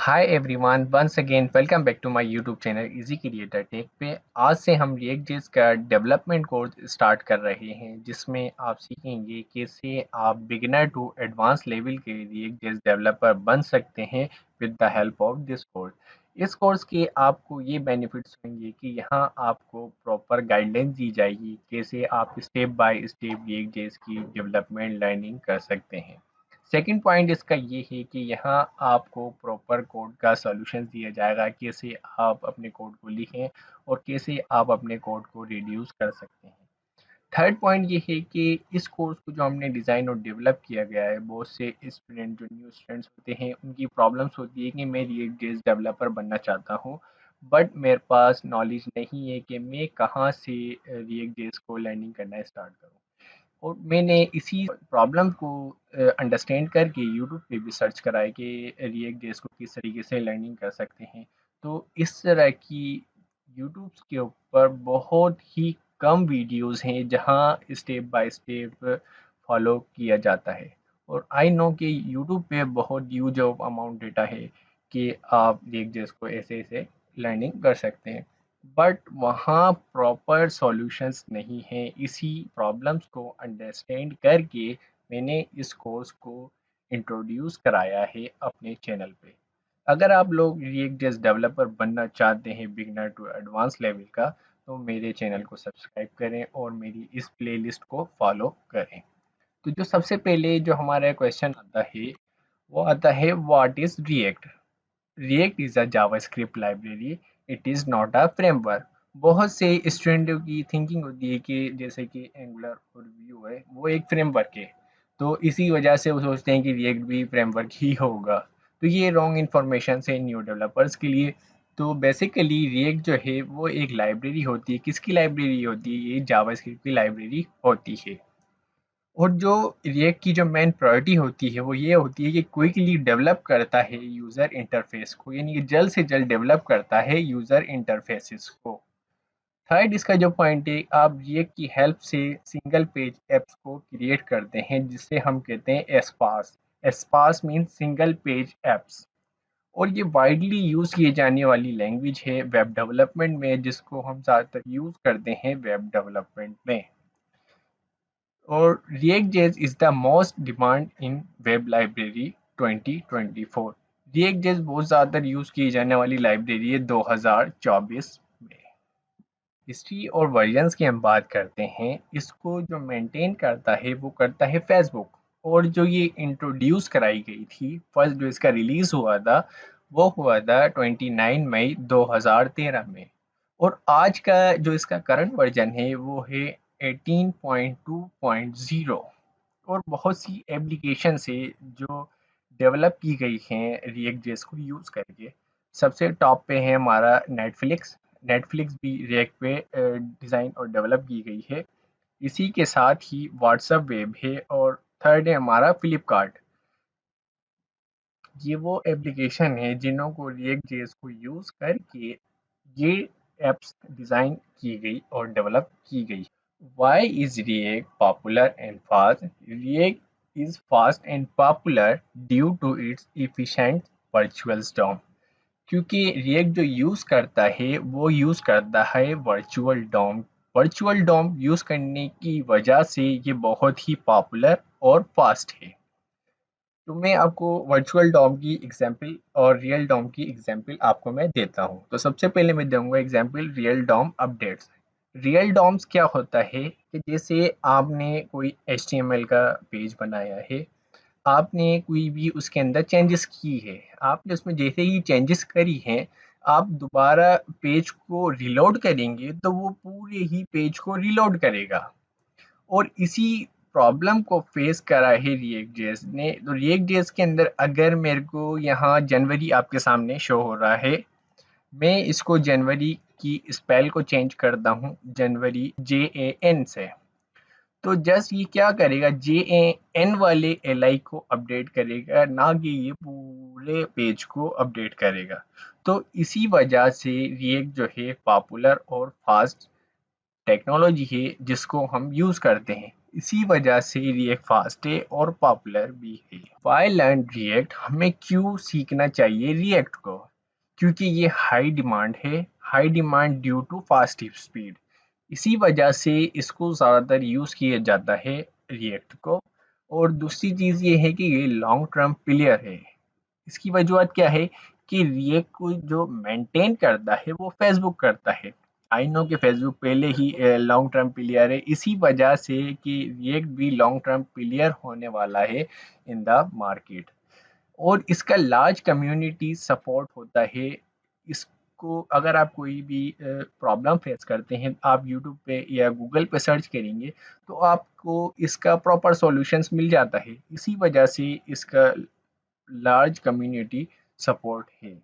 Hi everyone, once again welcome back to my YouTube channel Easy Creator Tech पे। आज से हम React JS का डेवलपमेंट कोर्स स्टार्ट कर रहे हैं, जिसमें आप सीखेंगे कैसे आप बिगिनर टू एडवांस लेवल के रिएक्ट जेएस डेवलपर बन सकते हैं with the help of this course. इस कोर्स के आपको ये बेनिफिट्स होंगे कि यहाँ आपको प्रॉपर गाइडलाइंस दी जाएगी कैसे आप step by step react JS की डेवलपमेंट लर्निंग कर सकते हैं। सेकंड पॉइंट इसका ये है कि यहाँ आपको प्रॉपर कोड का सॉल्यूशन दिया जाएगा, कैसे आप अपने कोड को लिखें और कैसे आप अपने कोड को रिड्यूस कर सकते हैं। थर्ड पॉइंट ये है कि इस कोर्स को जो हमने डिज़ाइन और डेवलप किया गया है, बहुत से स्टूडेंट जो न्यू स्टूडेंट्स होते हैं उनकी प्रॉब्लम्स होती है कि मैं रिएक्ट जेएस डेवलपर बनना चाहता हूँ, बट मेरे पास नॉलेज नहीं है कि मैं कहाँ से रिएक्ट जेएस को लर्निंग करना स्टार्ट करूँ। और मैंने इसी प्रॉब्लम को अंडरस्टैंड करके यूट्यूब पे भी सर्च करा है कि रिएक्ट जेएस को किस तरीके से लर्निंग कर सकते हैं। तो इस तरह की यूट्यूब के ऊपर बहुत ही कम वीडियोस हैं जहां स्टेप बाय स्टेप फॉलो किया जाता है। और आई नो कि यूट्यूब पे बहुत ह्यूज ऑफ अमाउंट डेटा है कि आप रिएक्ट जेएस को ऐसे ऐसे लर्निंग कर सकते हैं, बट वहाँ प्रॉपर सॉल्यूशंस नहीं हैं। इसी प्रॉब्लम्स को अंडरस्टैंड करके मैंने इस कोर्स को इंट्रोड्यूस कराया है अपने चैनल पे। अगर आप लोग रिएक्ट जेएस डेवलपर बनना चाहते हैं बिगिनर टू एडवांस लेवल का, तो मेरे चैनल को सब्सक्राइब करें और मेरी इस प्लेलिस्ट को फॉलो करें। तो जो सबसे पहले जो हमारा क्वेश्चन आता है, वो आता है what is react. React is a JavaScript library, it is not a framework. बहुत से स्टूडेंटों की थिंकिंग होती है कि जैसे कि एंगुलर और व्यू है वो एक फ्रेमवर्क है, तो इसी वजह से वो सोचते हैं कि रिएक्ट भी फ्रेमवर्क ही होगा। तो ये रॉन्ग इन्फॉर्मेशन है न्यू डेवलपर्स के लिए। तो बेसिकली रिएक्ट जो है वो एक लाइब्रेरी होती है। किसकी लाइब्रेरी होती है? ये जावास्क्रिप्ट की लाइब्रेरी होती है। और जो रिएक्ट की जो मेन प्रायोरिटी होती है वो ये होती है कि क्विकली डेवलप करता है यूज़र इंटरफेस को, यानी कि जल्द से जल्द डेवलप करता है यूज़र इंटरफेसेस को। थर्ड इसका जो पॉइंट है, आप रिएक्ट की हेल्प से सिंगल पेज एप्स को क्रिएट करते हैं, जिसे हम कहते हैं एस्पास। एस्पास मीन सिंगल पेज एप्स। और ये वाइडली यूज़ किए जाने वाली लैंग्वेज है वेब डेवलपमेंट में, जिसको हम ज़्यादातर यूज़ करते हैं वेब डेवलपमेंट में। और React.js is the most demand in web library 2024। React.js बहुत ज़्यादा यूज़ की जाने वाली लाइब्रेरी है 2024 में। हिस्ट्री और वर्जन्स की हम बात करते हैं, इसको जो मेंटेन करता है वो करता है फेसबुक। और जो ये इंट्रोड्यूस कराई गई थी, फर्स्ट जो इसका रिलीज़ हुआ था वो हुआ था 29 मई 2013 में। और आज का जो इसका करंट वर्जन है वो है 18.2.0। और बहुत सी एप्लीकेशन है जो डेवलप की गई हैं रिएक्ट जेएस को यूज़ करके। सबसे टॉप पे है हमारा नेटफ्लिक्स। नेटफ्लिक्स भी रिएक्ट पे डिज़ाइन और डेवलप की गई है। इसी के साथ ही व्हाट्सएप वेब है। और थर्ड है हमारा फ्लिपकार्ट। ये वो एप्लीकेशन है जिन्हों को रिएक्ट जेएस को यूज़ करके ये एप्स डिज़ाइन की गई और डेवलप की गई। Why is React popular and fast? React is fast and popular due to its efficient virtual DOM। क्योंकि React जो यूज़ करता है वो यूज़ करता है virtual DOM. Virtual DOM use करने की वजह से ये बहुत ही पॉपुलर और फास्ट है। तो मैं आपको वर्चुअल डॉम की एग्जांपल और रियल डॉम की एग्जांपल आपको मैं देता हूँ। तो सबसे पहले मैं दूंगा example real DOM updates. Real DOMs क्या होता है कि जैसे आपने कोई HTML का पेज बनाया है, आपने कोई भी उसके अंदर चेंजेस की है, आपने उसमें जैसे ही चेंजेस करी हैं, आप दोबारा पेज को रिलोड करेंगे तो वो पूरे ही पेज को रिलोड करेगा। और इसी प्रॉब्लम को फेस करा है रिएक्ट जेएस ने। तो रिएक्ट जेएस के अंदर अगर मेरे को यहाँ जनवरी आपके सामने शो हो रहा है, मैं इसको जनवरी की स्पेल को चेंज करता हूँ जनवरी JAN से। तो जस्ट ये क्या करेगा, JAN वाले LI को अपडेट करेगा, ना कि ये पूरे पेज को अपडेट करेगा। तो इसी वजह से रिएक्ट जो है पॉपुलर और फास्ट टेक्नोलॉजी है जिसको हम यूज़ करते हैं। इसी वजह से रिएक्ट फास्ट है और पॉपुलर भी है। वाई लर्न रिएक्ट, हमें क्यों सीखना चाहिए रिएक्ट को? क्योंकि ये हाई डिमांड है, high demand due to fast speed. इसी वजह से इसको ज़्यादातर यूज़ किया जाता है रिएक्ट को। और दूसरी चीज़ ये है कि ये लॉन्ग टर्म प्लेयर है। इसकी वजूहत क्या है कि रिएक्ट को जो मेंटेन करता है वो फेसबुक करता है। आई नो कि फेसबुक पहले ही लॉन्ग टर्म प्लेयर है, इसी वजह से कि रिएक्ट भी लॉन्ग टर्म प्लेयर होने वाला है इन द मार्केट। और इसका लार्ज कम्युनिटी सपोर्ट होता है। इसको अगर आप कोई भी प्रॉब्लम फेस करते हैं, आप यूट्यूब पे या गूगल पे सर्च करेंगे तो आपको इसका प्रॉपर सॉल्यूशंस मिल जाता है। इसी वजह से इसका लार्ज कम्युनिटी सपोर्ट है।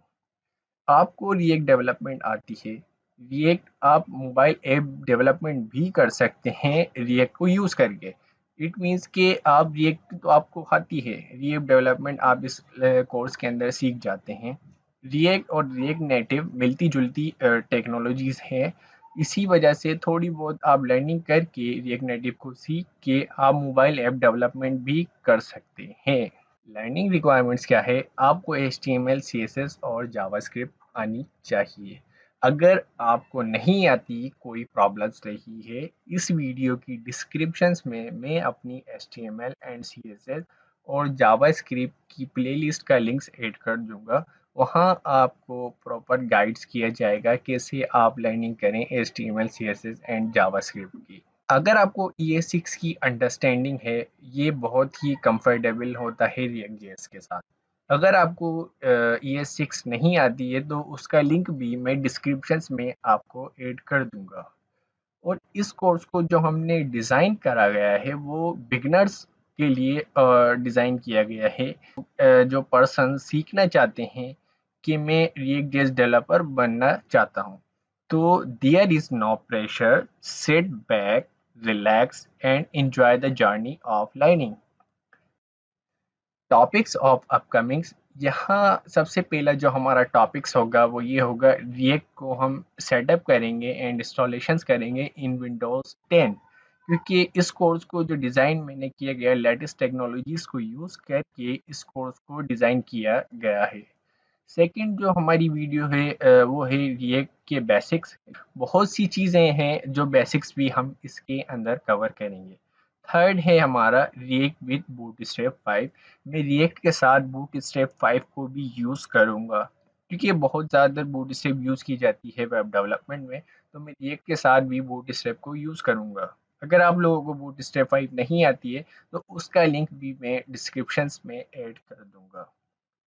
आपको रिएक्ट डेवलपमेंट आती है, रिएक्ट आप मोबाइल ऐप डेवलपमेंट भी कर सकते हैं रिएक्ट को यूज़ करके। इट मीन्स कि आप रिएक्ट तो आपको आती है, रिएक्ट डेवलपमेंट आप इस कोर्स के अंदर सीख जाते हैं। रिएक्ट और रिएक्ट नेटिव मिलती जुलती टेक्नोलॉजीज़ हैं। इसी वजह से थोड़ी बहुत आप लर्निंग करके रिएक्ट नेटिव को सीख के आप मोबाइल ऐप डेवलपमेंट भी कर सकते हैं। लर्निंग रिक्वायरमेंट्स क्या है? आपको HTML, CSS और जावास्क्रिप्ट आनी चाहिए। अगर आपको नहीं आती, कोई प्रॉब्लम्स रही है, इस वीडियो की डिस्क्रिप्शंस में मैं अपनी HTML एंड CSS और जावास्क्रिप्ट की प्लेलिस्ट का लिंक्स ऐड कर दूंगा। वहाँ आपको प्रॉपर गाइड्स किया जाएगा कैसे आप लर्निंग करें HTML, CSS एंड जावास्क्रिप्ट की। अगर आपको ES6 की अंडरस्टैंडिंग है, ये बहुत ही कंफर्टेबल होता है रिएक्ट जेएस के साथ। अगर आपको ES6 नहीं आती है तो उसका लिंक भी मैं डिस्क्रिप्शंस में आपको ऐड कर दूंगा। और इस कोर्स को जो हमने डिज़ाइन करा गया है वो बिगनर्स के लिए डिज़ाइन किया गया है। जो पर्सन सीखना चाहते हैं कि मैं रिएक्ट जेएस डेवलपर बनना चाहता हूँ, तो there is no pressure, sit back, relax and enjoy the journey of learning. Topics of upcomings, यहाँ सबसे पहला जो हमारा टॉपिक्स होगा वो ये होगा, रिएक्ट को हम सेटअप करेंगे एंड इंस्टॉलेशंस करेंगे इन विंडोज़ 10। क्योंकि इस कोर्स को जो डिज़ाइन मैंने किया गया लेटेस्ट टेक्नोलॉजीज़ को यूज़ करके इस कोर्स को डिज़ाइन किया गया है। सेकंड जो हमारी वीडियो है वो है रिएक्ट के बेसिक्स। बहुत सी चीज़ें हैं जो बेसिक्स भी हम इसके अंदर कवर करेंगे। थर्ड है हमारा रिएक्ट विद बूटस्ट्रैप 5। मैं रिएक्ट के साथ बूटस्ट्रैप 5 को भी यूज़ करूँगा क्योंकि बहुत ज़्यादा बूटस्ट्रैप यूज़ की जाती है वेब डेवलपमेंट में, तो मैं रिएक्ट के साथ भी बूटस्ट्रैप को यूज़ करूँगा। अगर आप लोगों को बूटस्ट्रैप 5 नहीं आती है तो उसका लिंक भी मैं डिस्क्रिप्शंस में ऐड कर दूँगा।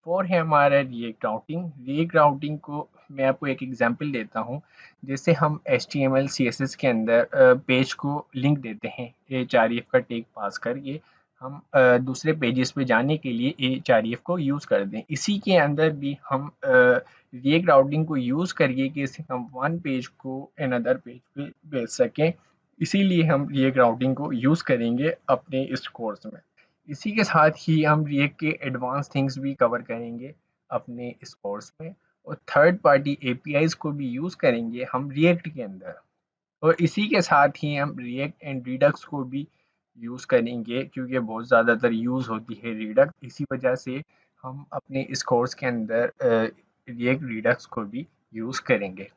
फोर है हमारा रिएक्ट राउटिंग। रिएक्ट राउटिंग को मैं आपको एक एग्जांपल देता हूँ। जैसे हम HTML CSS के अंदर पेज को लिंक देते हैं href का टैग पास करके, हम दूसरे पेजेस पे जाने के लिए href को यूज़ कर दें। इसी के अंदर भी हम रिएक्ट राउटिंग को यूज़ करके कैसे हम वन पेज को अनदर पेज पे भेज सकें, इसीलिए हम रिएक्ट राउटिंग को यूज़ करेंगे अपने इस कोर्स में। इसी के साथ ही हम रिएक्ट के एडवांस थिंग्स भी कवर करेंगे अपने इस कोर्स में। और थर्ड पार्टी एपीआईज को भी यूज़ करेंगे हम रिएक्ट के अंदर। और इसी के साथ ही हम रिएक्ट एंड रिडक्स को भी यूज़ करेंगे क्योंकि बहुत ज़्यादातर यूज़ होती है रिडक्स, इसी वजह से हम अपने इस कोर्स के अंदर रिएक्ट रिडक्स को भी यूज़ करेंगे।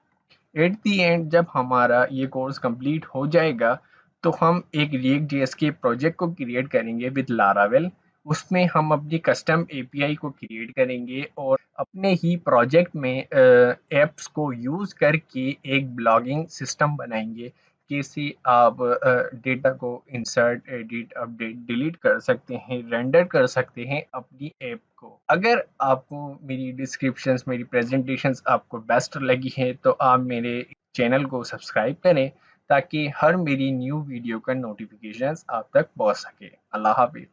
एट दी एंड जब हमारा ये कोर्स कंप्लीट हो जाएगा तो हम एक रिएक्ट जेएस के प्रोजेक्ट को क्रिएट करेंगे विद लारावेल। उसमें हम अपनी कस्टम एपीआई को क्रिएट करेंगे और अपने ही प्रोजेक्ट में एप्स को यूज़ करके एक ब्लॉगिंग सिस्टम बनाएंगे। कैसे आप डेटा को इंसर्ट, एडिट, अपडेट, डिलीट कर सकते हैं, रेंडर कर सकते हैं अपनी ऐप को। अगर आपको मेरी डिस्क्रिप्शंस, मेरी प्रेजेंटेशंस आपको बेस्ट लगी है तो आप मेरे चैनल को सब्सक्राइब करें ताकि हर मेरी न्यू वीडियो का नोटिफिकेशंस आप तक पहुंच सके। अल्लाह हाफिज़।